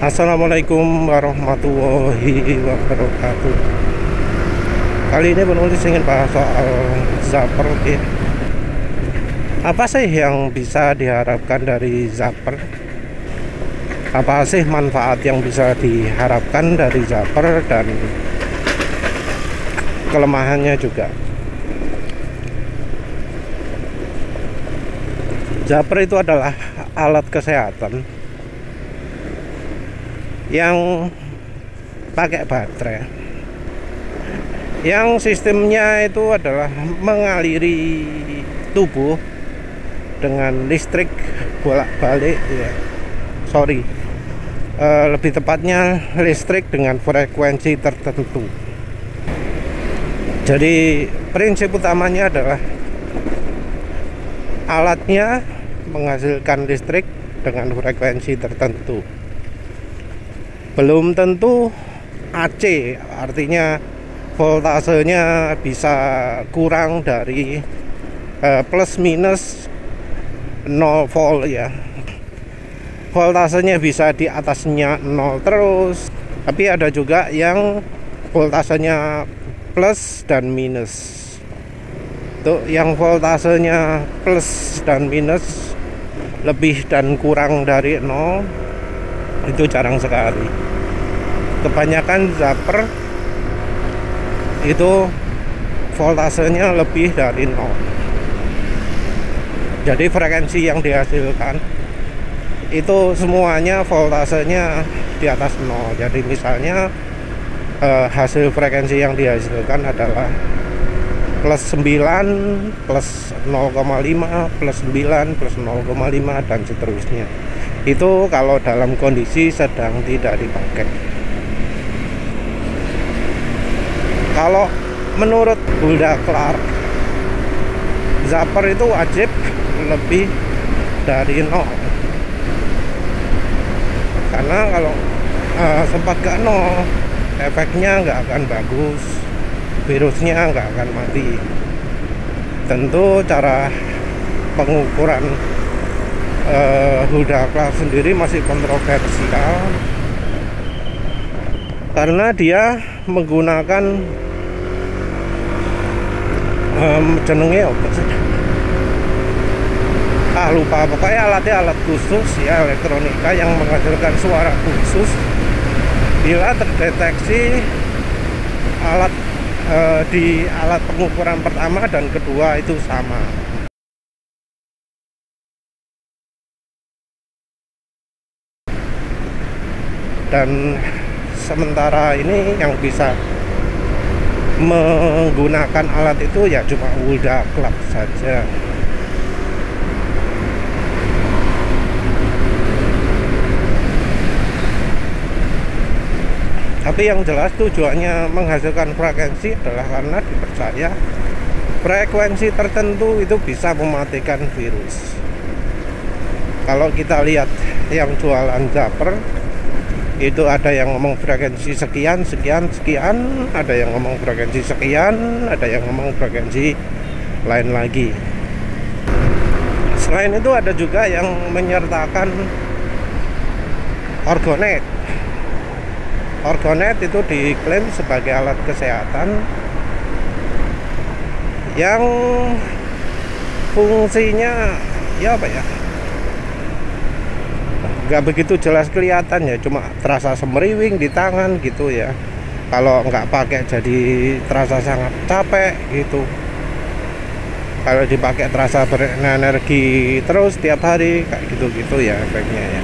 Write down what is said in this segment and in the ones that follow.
Assalamualaikum warahmatullahi wabarakatuh. Kali ini penulis ingin bahas soal zapper ya. Apa sih yang bisa diharapkan dari zapper? Apa sih manfaat yang bisa diharapkan dari zapper dan kelemahannya juga? Zapper itu adalah alat kesehatan yang pakai baterai, yang sistemnya itu adalah mengaliri tubuh dengan listrik bolak-balik ya. Lebih tepatnya listrik dengan frekuensi tertentu. Jadi prinsip utamanya adalah alatnya menghasilkan listrik dengan frekuensi tertentu. Belum tentu AC, artinya voltasenya bisa kurang dari plus minus 0 volt ya. Voltasenya bisa di atasnya 0 terus. Tapi ada juga yang voltasenya plus dan minus. Tuh, yang voltasenya plus dan minus lebih dan kurang dari 0 itu jarang sekali. Kebanyakan zapper itu voltasenya lebih dari 0. Jadi frekuensi yang dihasilkan itu semuanya voltasenya di atas 0. Jadi misalnya hasil frekuensi yang dihasilkan adalah plus 9, plus 0,5, plus 9, plus 0,5 dan seterusnya. Itu kalau dalam kondisi sedang tidak dipakai. Kalau menurut Hulda Clark, zapper itu wajib lebih dari 0. Karena kalau sempat ke 0, efeknya nggak akan bagus, virusnya nggak akan mati. Tentu cara pengukuran Hulda Clark sendiri masih kontroversial, karena dia menggunakan jenenge apa sih? Lupa, pokoknya alatnya alat khusus ya, elektronika yang menghasilkan suara khusus bila terdeteksi alat di alat pengukuran pertama dan kedua itu sama. Dan sementara ini yang bisa menggunakan alat itu ya cuma Hulda Clark saja. Tapi yang jelas tujuannya menghasilkan frekuensi adalah karena dipercaya frekuensi tertentu itu bisa mematikan virus. Kalau kita lihat yang jualan zapper itu ada yang ngomong frekuensi sekian, sekian, sekian, ada yang ngomong frekuensi sekian, ada yang ngomong frekuensi lain lagi. Selain itu ada juga yang menyertakan orgonet. Orgonet itu diklaim sebagai alat kesehatan yang fungsinya ya apa ya, nggak begitu jelas kelihatan ya, cuma terasa semeriwing di tangan gitu ya. Kalau nggak pakai jadi terasa sangat capek gitu. Kalau dipakai terasa berenergi terus tiap hari kayak gitu-gitu ya efeknya ya.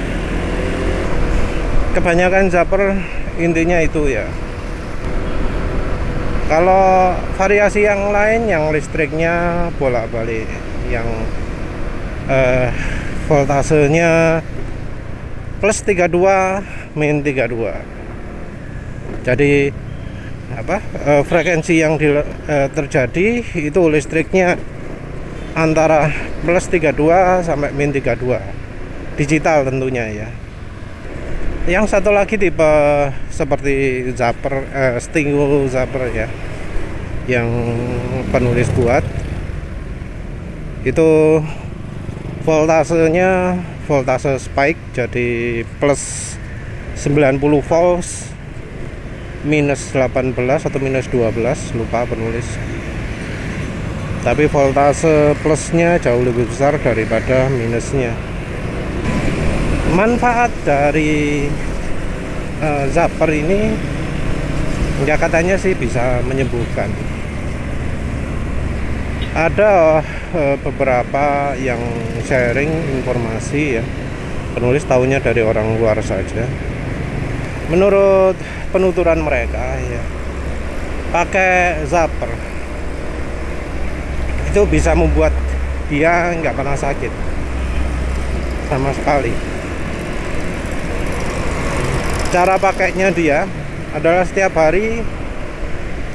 Kebanyakan zapper intinya itu ya. Kalau variasi yang lain yang listriknya bolak-balik, yang voltasenya plus 32 min 32. Jadi frekuensi yang terjadi itu listriknya antara plus 32 sampai min 32. Digital tentunya ya. Yang satu lagi tipe seperti zapper, Stingo zapper ya, yang penulis buat itu voltasenya voltase spike, jadi plus 90 volts minus 18 atau minus 12, lupa penulis. Tapi voltase plusnya jauh lebih besar daripada minusnya. Manfaat dari zapper ini ya katanya sih bisa menyembuhkan. Ada beberapa yang sharing informasi ya, penulis tahunya dari orang luar saja. Menurut penuturan mereka ya, pakai zapper itu bisa membuat dia nggak pernah sakit sama sekali. Cara pakainya dia adalah setiap hari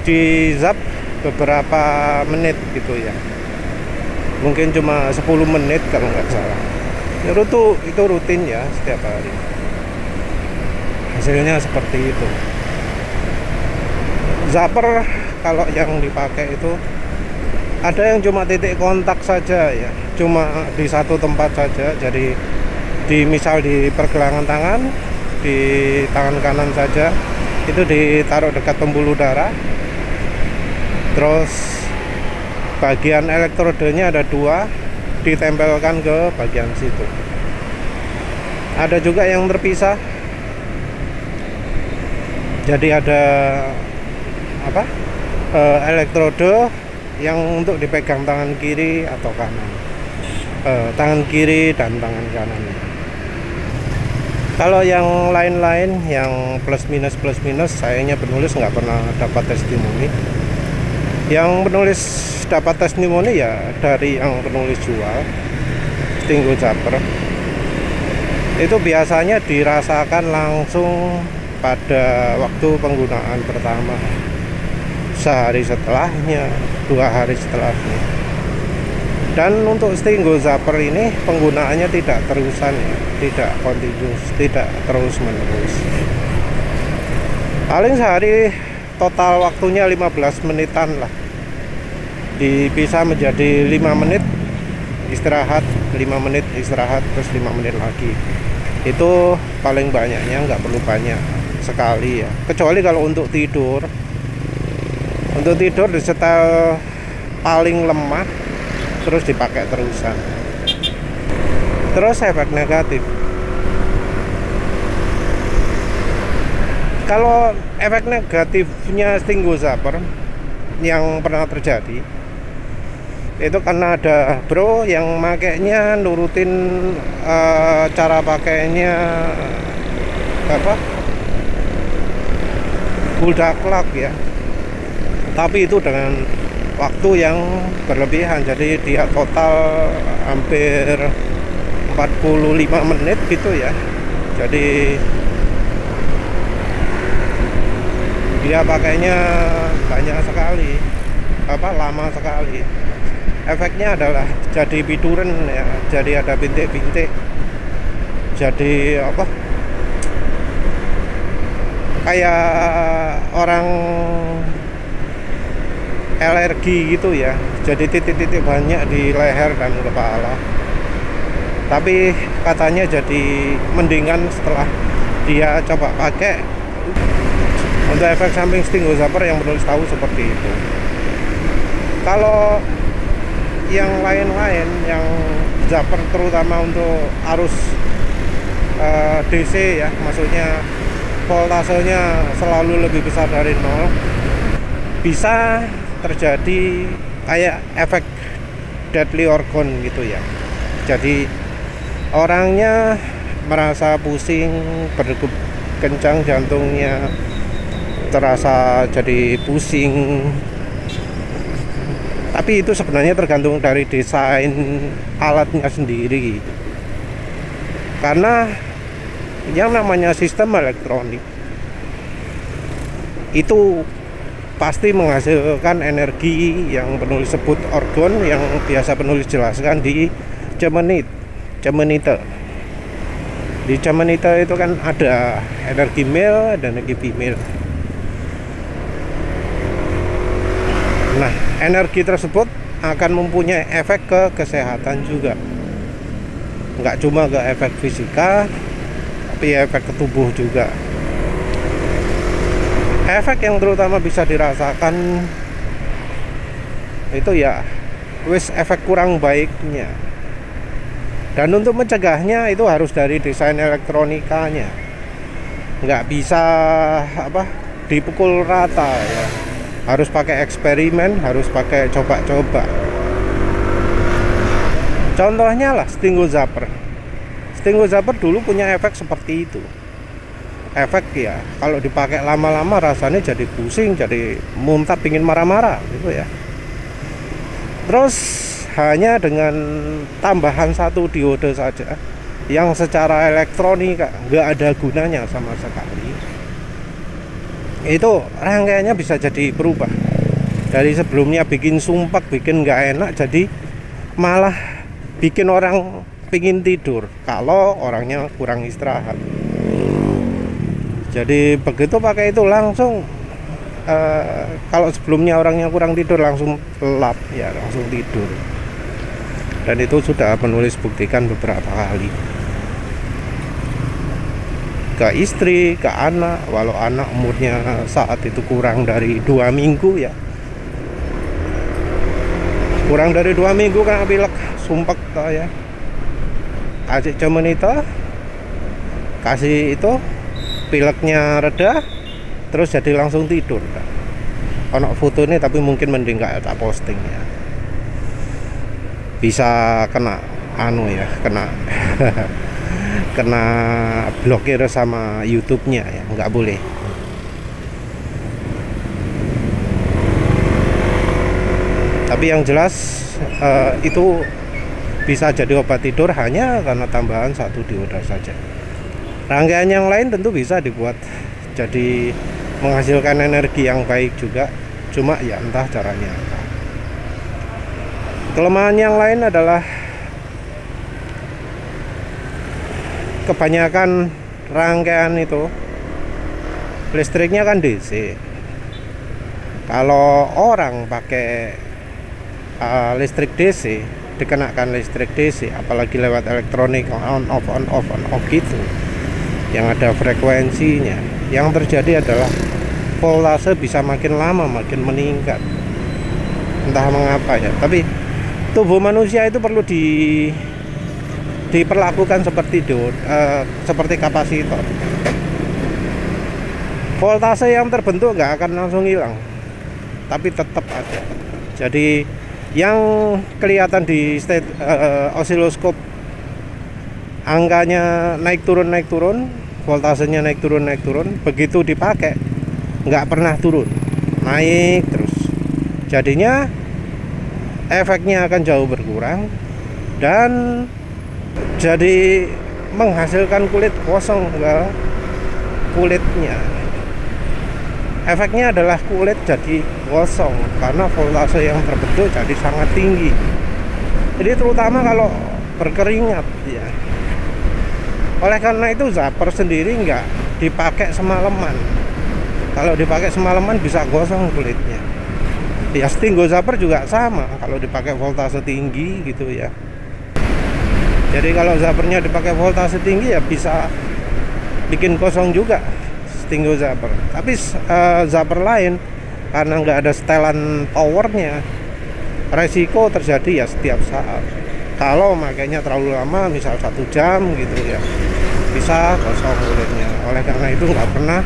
di zap beberapa menit gitu ya, mungkin cuma 10 menit kalau nggak salah. Itu rutin ya, setiap hari. Hasilnya seperti itu. Zapper kalau yang dipakai itu ada yang cuma titik kontak saja ya, cuma di satu tempat saja. Jadi misal di pergelangan tangan, di tangan kanan saja, itu ditaruh dekat pembuluh darah. Terus bagian elektrodenya ada 2, ditempelkan ke bagian situ. Ada juga yang terpisah. Jadi ada elektrode yang untuk dipegang tangan kiri atau kanan, tangan kiri dan tangan kanan. Kalau yang lain-lain yang plus minus sayangnya penulis nggak pernah dapat testimoni. Yang penulis dapat testimoni ya dari yang penulis jual Stinggo Zapper. Itu biasanya dirasakan langsung pada waktu penggunaan pertama, sehari setelahnya, 2 hari setelahnya. Dan untuk Stinggo Zapper ini penggunaannya tidak terusan ya, tidak continuous, tidak terus menerus. Paling sehari total waktunya 15 menitan lah, dipisah menjadi 5 menit istirahat, 5 menit istirahat, terus 5 menit lagi. Itu paling banyaknya, nggak perlu banyak, sekali ya. Kecuali kalau untuk tidur disetel paling lemah terus dipakai terusan. Terus efek negatif, kalau efek negatifnya Stinggo Zapper yang pernah terjadi itu karena ada bro yang makainya nurutin cara pakainya buldak clock ya, tapi itu dengan waktu yang berlebihan. Jadi dia total hampir 45 menit gitu ya. Jadi dia pakainya banyak sekali, lama sekali. Efeknya adalah jadi biduren ya, jadi ada bintik-bintik, jadi kayak orang alergi gitu ya. Jadi titik-titik banyak di leher dan kepala. Tapi katanya jadi mendingan setelah dia coba pakai. Untuk efek samping Stinggo Zapper yang penulis tahu seperti itu. Kalau yang lain-lain, yang zapper terutama untuk arus DC ya, maksudnya voltasenya selalu lebih besar dari 0, bisa terjadi kayak efek deadly organ gitu ya. Jadi orangnya merasa pusing, berdegup kencang jantungnya, terasa jadi pusing. Tapi itu sebenarnya tergantung dari desain alatnya sendiri. Karena yang namanya sistem elektronik itu pasti menghasilkan energi yang penulis sebut orgon, yang biasa penulis jelaskan di Jemenite. Di Jemenite itu kan ada energi male dan energi female. Nah, energi tersebut akan mempunyai efek ke kesehatan juga. Nggak cuma ke efek fisika, tapi efek ke tubuh juga. Efek yang terutama bisa dirasakan itu ya wis efek kurang baiknya. Dan untuk mencegahnya itu harus dari desain elektronikanya, nggak bisa dipukul rata ya. Harus pakai eksperimen, harus pakai coba-coba. Contohnya lah Stingo Zapper. Stingo Zapper dulu punya efek seperti itu. Efek ya kalau dipakai lama-lama rasanya jadi pusing, jadi muntah, pingin marah-marah gitu ya. Terus hanya dengan tambahan satu diode saja yang secara elektronika nggak ada gunanya sama sekali, itu rangkaiannya bisa jadi berubah. Dari sebelumnya bikin sumpek, bikin nggak enak, jadi malah bikin orang pingin tidur kalau orangnya kurang istirahat. Jadi begitu pakai itu langsung kalau sebelumnya orangnya kurang tidur langsung lelap ya, langsung tidur. Dan itu sudah penulis buktikan beberapa kali ke istri, ke anak, walau anak umurnya saat itu kurang dari 2 minggu ya, kurang dari 2 minggu kan pilek sumpek ya, kasih cuman itu, kasih itu pileknya reda, terus jadi langsung tidur. Ono foto ini tapi mungkin mending gak tak posting ya, bisa kena kena kena blokir sama YouTube-nya ya, nggak boleh. Tapi yang jelas itu bisa jadi obat tidur hanya karena tambahan satu dioda saja. Rangkaian yang lain tentu bisa dibuat jadi menghasilkan energi yang baik juga, cuma ya entah caranya. Kelemahan yang lain adalah kebanyakan rangkaian itu listriknya kan DC. Kalau orang pakai listrik DC, dikenakan listrik DC, apalagi lewat elektronik on off gitu, yang ada frekuensinya, yang terjadi adalah voltase bisa makin lama makin meningkat, entah mengapa ya. Tapi tubuh manusia itu perlu diperlakukan seperti seperti kapasitor. Voltase yang terbentuk nggak akan langsung hilang, tapi tetap ada. Jadi yang kelihatan di osiloskop angkanya naik turun, voltasenya naik turun, begitu dipakai nggak pernah turun, naik terus. Jadinya efeknya akan jauh berkurang dan jadi menghasilkan kulit kosong ke kulitnya. Efeknya adalah kulit jadi gosong karena voltase yang terbentuk jadi sangat tinggi. Jadi terutama kalau berkeringat ya. Oleh karena itu zapper sendiri nggak dipakai semalaman. Kalau dipakai semalaman bisa gosong kulitnya. Ya Stingo Zapper juga sama, kalau dipakai voltase tinggi gitu ya. Jadi kalau zappernya dipakai voltase tinggi ya bisa bikin kosong juga Stingo Zapper. Tapi zapper lain karena nggak ada setelan powernya, resiko terjadi ya setiap saat. Kalau makanya terlalu lama, misal 1 jam gitu ya, bisa kosong kulitnya. Oleh karena itu nggak pernah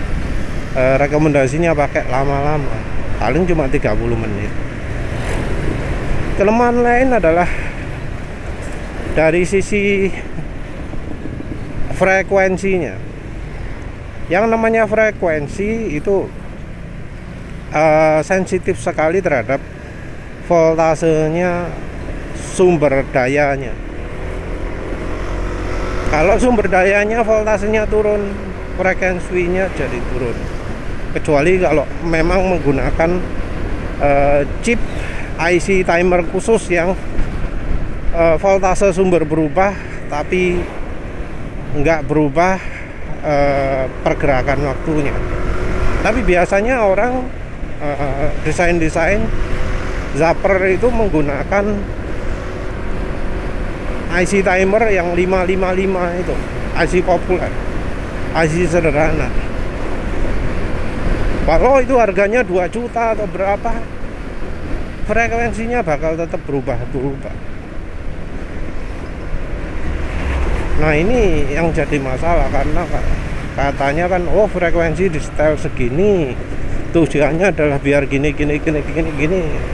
rekomendasinya pakai lama-lama, paling cuma 30 menit. Kelemahan lain adalah dari sisi frekuensinya. Yang namanya frekuensi itu sensitif sekali terhadap voltasenya, sumber dayanya. Kalau sumber dayanya voltasenya turun, frekuensinya jadi turun. Kecuali kalau memang menggunakan chip IC timer khusus yang voltase sumber berubah tapi nggak berubah pergerakan waktunya. Tapi biasanya orang desain zapper itu menggunakan IC timer yang 555 itu, IC populer. IC sederhana. Kalau itu harganya 2 juta atau berapa, frekuensinya bakal tetap berubah. Nah ini yang jadi masalah, karena katanya kan frekuensi di setel segini tujuannya adalah biar gini.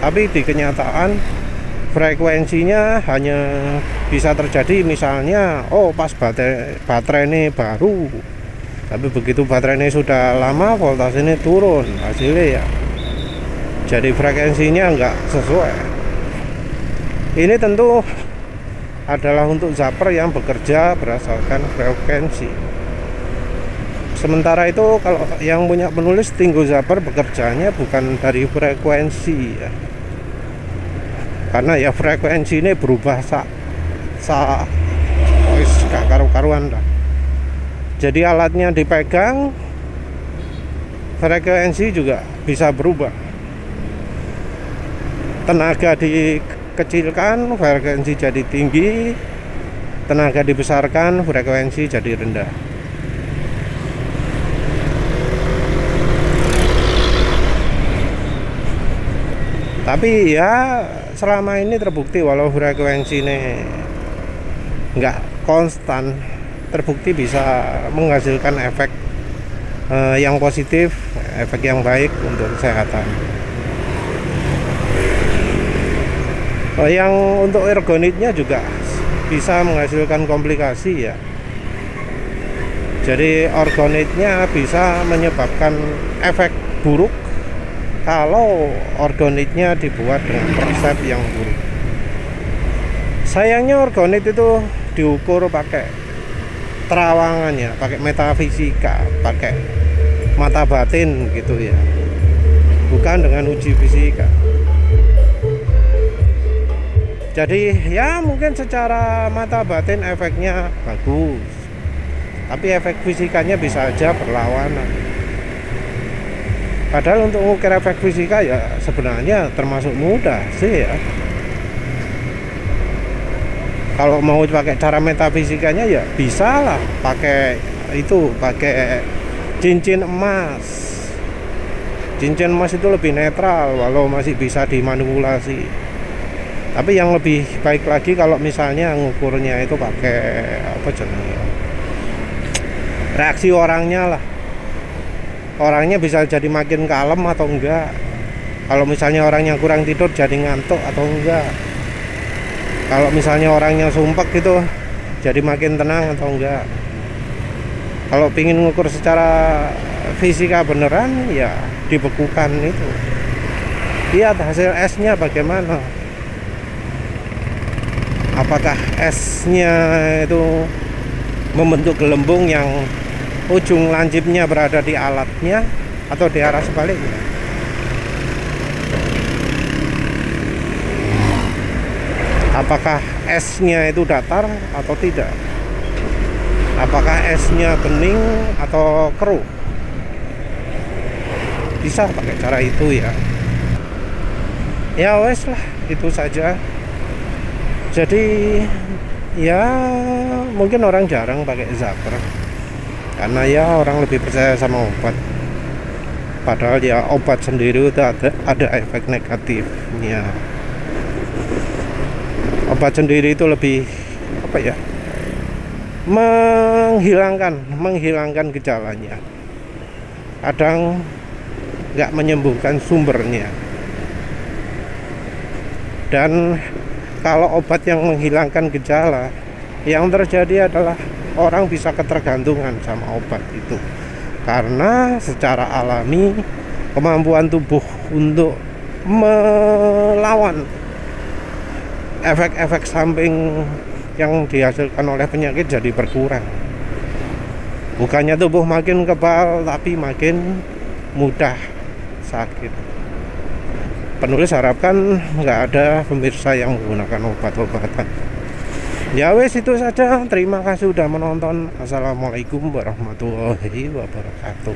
Tapi di kenyataan frekuensinya hanya bisa terjadi misalnya pas baterai ini baru, tapi begitu baterainya sudah lama voltasenya turun, hasilnya ya jadi frekuensinya nggak sesuai. Ini tentu adalah untuk zapper yang bekerja berdasarkan frekuensi. Sementara itu kalau yang punya penulis Tinggo Zapper bekerjanya bukan dari frekuensi ya. Karena ya frekuensi ini berubah gak karu-karuan dah. Jadi alatnya dipegang, frekuensi juga bisa berubah. Tenaga dikecilkan, frekuensi jadi tinggi. Tenaga dibesarkan, frekuensi jadi rendah. Tapi ya selama ini terbukti walau frekuensi ini nggak konstan, terbukti bisa menghasilkan efek yang positif, efek yang baik untuk kesehatan. Yang untuk ergonitnya juga bisa menghasilkan komplikasi ya. Jadi ergonitnya bisa menyebabkan efek buruk kalau ergonitnya dibuat dengan resep yang buruk. Sayangnya ergonit itu diukur pakai terawangannya, pakai metafisika, pakai mata batin gitu ya, bukan dengan uji fisika. Jadi ya mungkin secara mata batin efeknya bagus, tapi efek fisikanya bisa aja berlawanan. Padahal untuk mengukur efek fisika ya sebenarnya termasuk mudah sih ya. Kalau mau pakai cara metafisikanya ya bisa lah, pakai cincin emas. Cincin emas itu lebih netral walau masih bisa dimanipulasi. Tapi yang lebih baik lagi kalau misalnya ngukurnya itu pakai reaksi orangnya lah. Orangnya bisa jadi makin kalem atau enggak. Kalau misalnya orangnya kurang tidur jadi ngantuk atau enggak. Kalau misalnya orangnya sumpek gitu jadi makin tenang atau enggak. Kalau pingin ngukur secara fisika beneran ya dibekukan itu. Lihat hasil esnya bagaimana. Apakah esnya itu membentuk gelembung yang ujung lancipnya berada di alatnya atau di arah sebaliknya. Apakah esnya itu datar atau tidak? Apakah esnya bening atau keruh? Bisa pakai cara itu ya. Ya wes lah, itu saja. Jadi ya mungkin orang jarang pakai zapper karena ya orang lebih percaya sama obat. Padahal ya obat sendiri itu ada efek negatifnya. Obat sendiri itu lebih menghilangkan gejalanya. Kadang nggak menyembuhkan sumbernya. Dan kalau obat yang menghilangkan gejala, yang terjadi adalah orang bisa ketergantungan sama obat itu. Karena secara alami kemampuan tubuh untuk melawan efek-efek samping yang dihasilkan oleh penyakit jadi berkurang. Bukannya tubuh makin kebal, tapi makin mudah sakit. Penulis harapkan nggak ada pemirsa yang menggunakan obat-obatan. Ya wes itu saja. Terima kasih sudah menonton. Assalamualaikum warahmatullahi wabarakatuh.